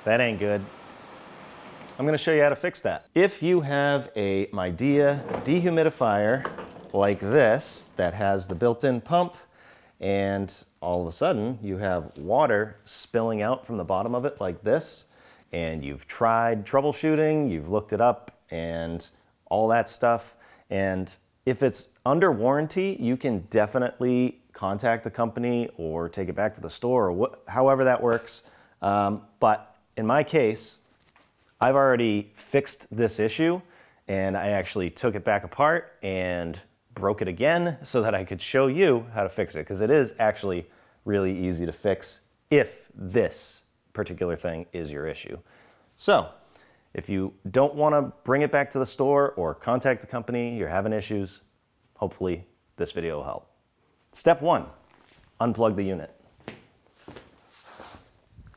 That ain't good. I'm gonna show you how to fix that. If you have a Midea dehumidifier like this that has the built-in pump, and all of a sudden you have water spilling out from the bottom of it like this, and you've tried troubleshooting, you've looked it up and all that stuff, and if it's under warranty, you can definitely contact the company or take it back to the store, or however that works. But in my case, I've already fixed this issue, and I actually took it back apart and broke it again so that I could show you how to fix it, because it is actually really easy to fix if this particular thing is your issue. So if you don't want to bring it back to the store or contact the company, you're having issues, hopefully this video will help. Step 1, unplug the unit.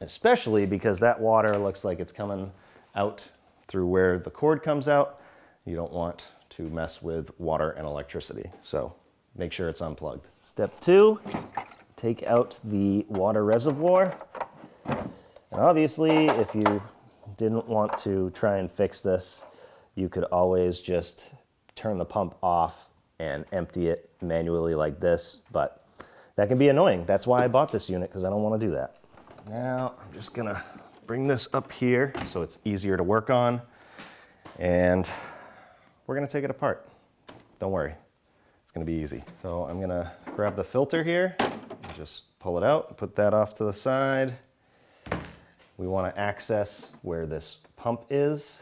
Especially because that water looks like it's coming out through where the cord comes out. You don't want to mess with water and electricity, so make sure it's unplugged. Step 2, take out the water reservoir. And obviously, if you didn't want to try and fix this, you could always just turn the pump off and empty it manually like this, but that can be annoying. That's why I bought this unit, because I don't want to do that. Now I'm just gonna bring this up here so it's easier to work on, and we're gonna take it apart. Don't worry, it's gonna be easy. So I'm gonna grab the filter here, and just pull it out, put that off to the side. We want to access where this pump is.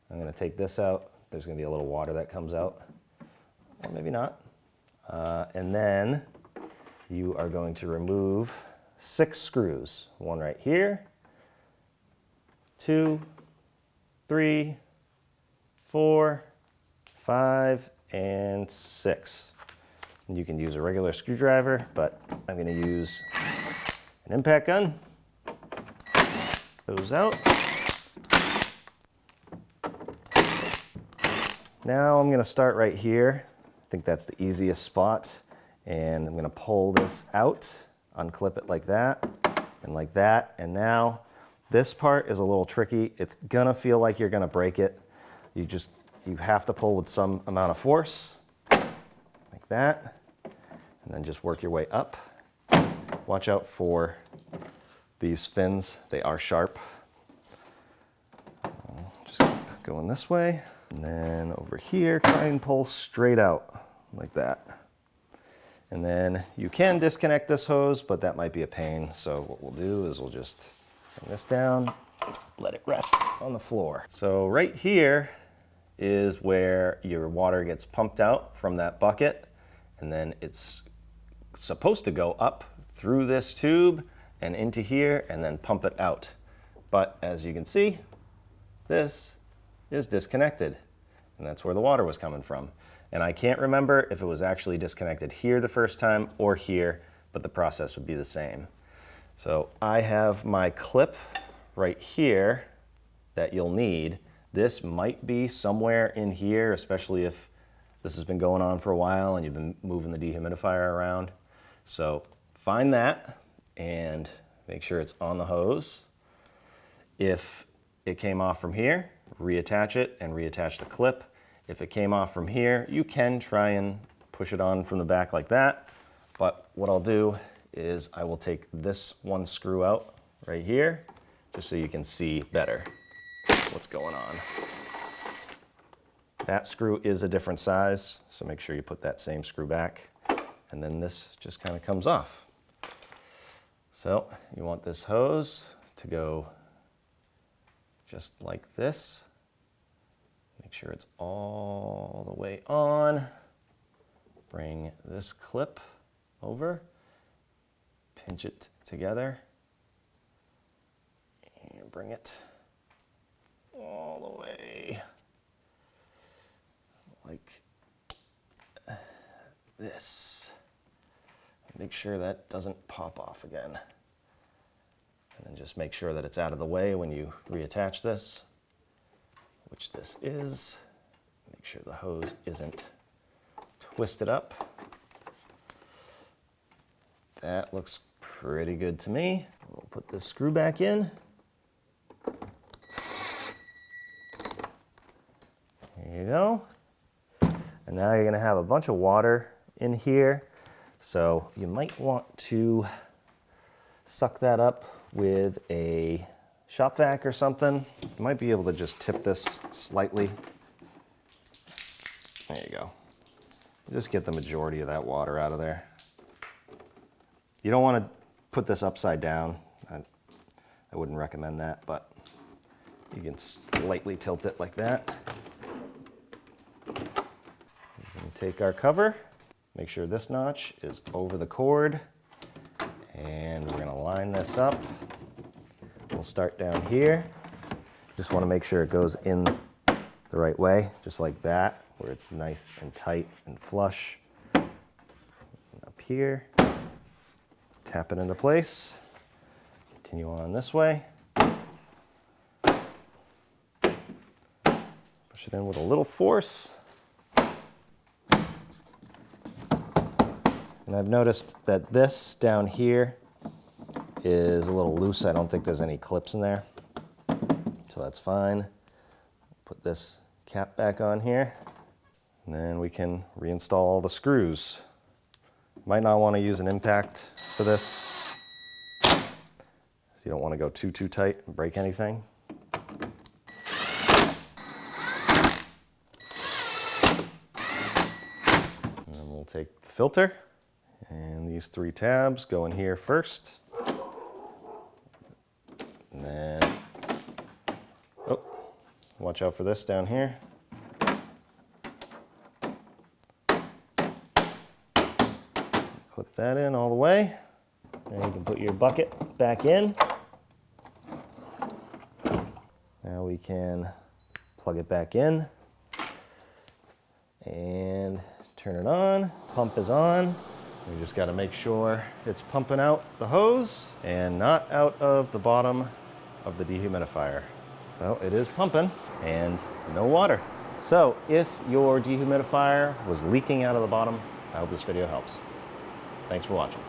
I'm going to take this out. There's going to be a little water that comes out, or maybe not. And then you are going to remove 6 screws. 1 right here, 2, 3, 4, 5, and 6. And you can use a regular screwdriver, but I'm going to use an impact gun. Those out. Now I'm going to start right here. I think that's the easiest spot. And I'm going to pull this out, unclip it like that, and like that. And now this part is a little tricky. It's going to feel like you're going to break it. You have to pull with some amount of force, like that. And then just work your way up. Watch out for these fins, they are sharp. Just keep going this way. And then over here, try and pull straight out like that. And then you can disconnect this hose, but that might be a pain. So what we'll do is we'll just bring this down, let it rest on the floor. So right here is where your water gets pumped out from that bucket. And then it's supposed to go up through this tube and into here, and then pump it out. But as you can see, this is disconnected, and that's where the water was coming from. And I can't remember if it was actually disconnected here the first time or here, but the process would be the same. So I have my clip right here that you'll need. This might be somewhere in here, especially if this has been going on for a while and you've been moving the dehumidifier around. So find that and make sure it's on the hose. If it came off from here, reattach it and reattach the clip. If it came off from here, you can try and push it on from the back like that. But what I'll do is I will take this one screw out right here, just so you can see better what's going on. That screw is a different size, so make sure you put that same screw back. And then this just kind of comes off. So you want this hose to go just like this. Make sure it's all the way on. Bring this clip over, pinch it together, and bring it all the way like this. Make sure that doesn't pop off again. And then just make sure that it's out of the way when you reattach this, which this is. Make sure the hose isn't twisted up. That looks pretty good to me. We'll put this screw back in. you go. And now you're gonna have a bunch of water in here. So you might want to suck that up with a shop vac or something. You might be able to just tip this slightly. There you go. Just get the majority of that water out of there. You don't want to put this upside down. I wouldn't recommend that, but you can slightly tilt it like that. Take our cover, make sure this notch is over the cord, and we're gonna line this up. We'll start down here. Just wanna make sure it goes in the right way, just like that, where it's nice and tight and flush. And up here, tap it into place. Continue on this way. Push it in with a little force. And I've noticed that this down here is a little loose. I don't think there's any clips in there. So that's fine. Put this cap back on here. And then we can reinstall all the screws. Might not want to use an impact for this. You don't want to go too tight and break anything. And then we'll take the filter. And these 3 tabs go in here first. And then, oh, watch out for this down here. Clip that in all the way. And you can put your bucket back in. Now we can plug it back in and turn it on. Pump is on. We just got to make sure it's pumping out the hose and not out of the bottom of the dehumidifier. Well, it is pumping and no water. So if your dehumidifier was leaking out of the bottom, I hope this video helps. Thanks for watching.